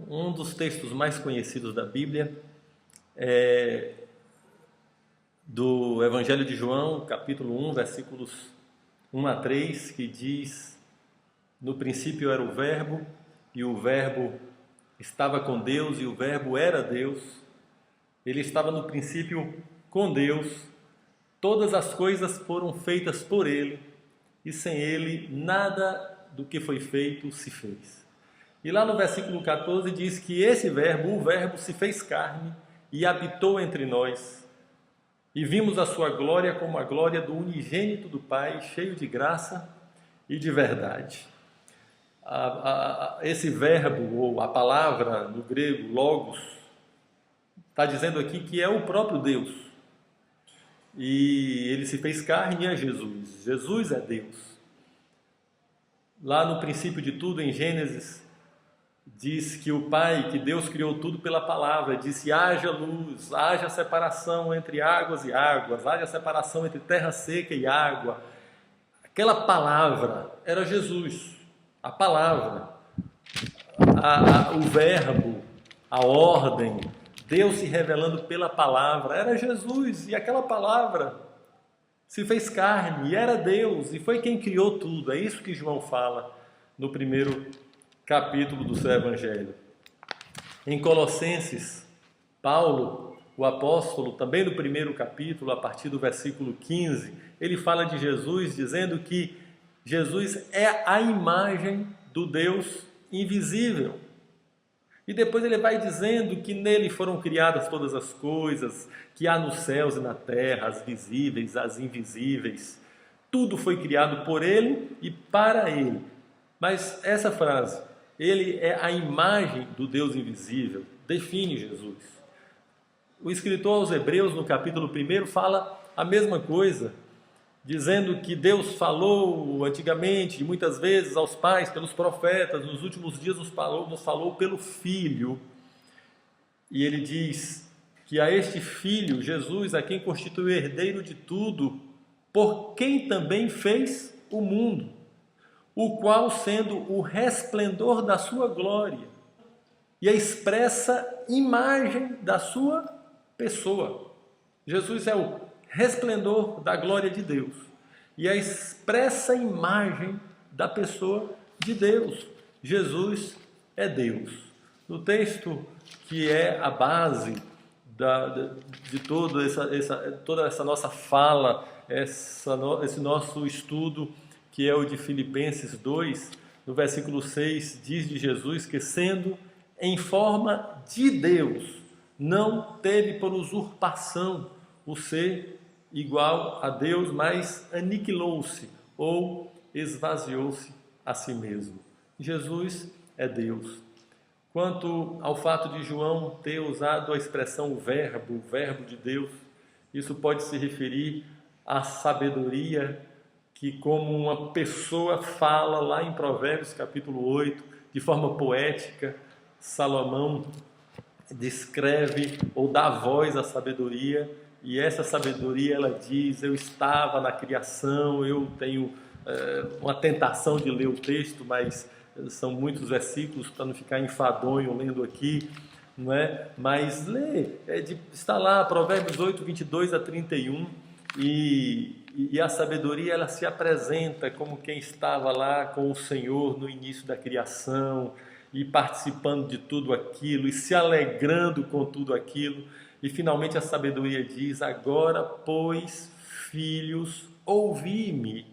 Um dos textos mais conhecidos da Bíblia é do Evangelho de João, capítulo 1, versículos 1 a 3, que diz: no princípio era o Verbo, e o Verbo estava com Deus, e o Verbo era Deus. Ele estava no princípio com Deus. Todas as coisas foram feitas por Ele, e sem Ele nada do que foi feito se fez. E lá no versículo 14 diz que esse Verbo, o Verbo, se fez carne e habitou entre nós. E vimos a sua glória como a glória do unigênito do Pai, cheio de graça e de verdade. Esse verbo, ou a palavra no grego, logos, está dizendo aqui que é o próprio Deus. E ele se fez carne e é Jesus. Jesus é Deus. Lá no princípio de tudo, em Gênesis, diz que o Pai, que Deus criou tudo pela palavra, disse: haja luz, haja separação entre águas e águas, haja separação entre terra seca e água. Aquela palavra era Jesus, a palavra, o verbo, a ordem, Deus se revelando pela palavra, era Jesus, e aquela palavra se fez carne, e era Deus, e foi quem criou tudo. É isso que João fala no primeiro capítulo do seu Evangelho. Em Colossenses, Paulo, o apóstolo, também no primeiro capítulo, a partir do versículo 15, ele fala de Jesus, dizendo que Jesus é a imagem do Deus invisível. E depois ele vai dizendo que nele foram criadas todas as coisas, que há nos céus e na terra, as visíveis, as invisíveis. Tudo foi criado por ele e para ele. Mas essa frase, ele é a imagem do Deus invisível, define Jesus. O escritor aos Hebreus, no capítulo 1, fala a mesma coisa, dizendo que Deus falou antigamente, muitas vezes, aos pais, pelos profetas, nos últimos dias nos falou pelo Filho. E ele diz que a este Filho, Jesus, a quem constitui o herdeiro de tudo, por quem também fez o mundo, o qual, sendo o resplendor da sua glória e a expressa imagem da sua pessoa. Jesus é o resplendor da glória de Deus e a expressa imagem da pessoa de Deus. Jesus é Deus. No texto que é a base de toda essa nossa fala, esse nosso estudo, que é o de Filipenses 2, no versículo 6, diz de Jesus que, sendo em forma de Deus, não teve por usurpação o ser igual a Deus, mas aniquilou-se ou esvaziou-se a si mesmo. Jesus é Deus. Quanto ao fato de João ter usado a expressão o verbo de Deus, isso pode se referir à sabedoria que, como uma pessoa fala lá em Provérbios capítulo 8, de forma poética, Salomão descreve ou dá voz à sabedoria, e essa sabedoria, ela diz: eu estava na criação. Eu tenho uma tentação de ler o texto, mas são muitos versículos para não ficar enfadonho lendo aqui, não é? Mas lê, está lá Provérbios 8, 22 a 31, e a sabedoria, ela se apresenta como quem estava lá com o Senhor no início da criação, e participando de tudo aquilo, e se alegrando com tudo aquilo. E finalmente a sabedoria diz: agora, pois, filhos, ouvi-me,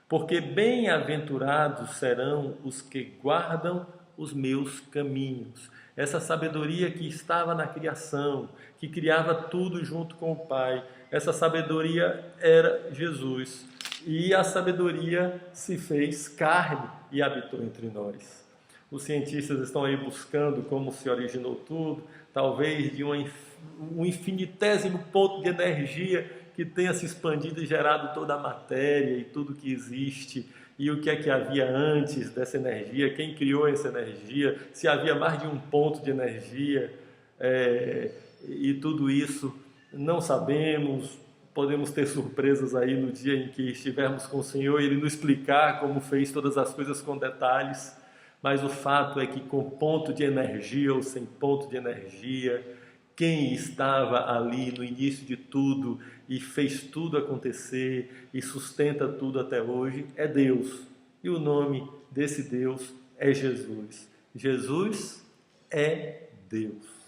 porque bem-aventurados serão os que guardam os meus caminhos. Essa sabedoria que estava na criação, que criava tudo junto com o Pai, essa sabedoria era Jesus. E a sabedoria se fez carne e habitou entre nós. Os cientistas estão aí buscando como se originou tudo, talvez de um infinitésimo ponto de energia que tenha se expandido e gerado toda a matéria e tudo que existe. E o que é que havia antes dessa energia? Quem criou essa energia? Se havia mais de um ponto de energia? E tudo isso não sabemos. Podemos ter surpresas aí no dia em que estivermos com o Senhor e Ele nos explicar como fez todas as coisas com detalhes. mas o fato é que com ponto de energia ou sem ponto de energia, quem estava ali no início de tudo e fez tudo acontecer e sustenta tudo até hoje é Deus. E o nome desse Deus é Jesus. Jesus é Deus.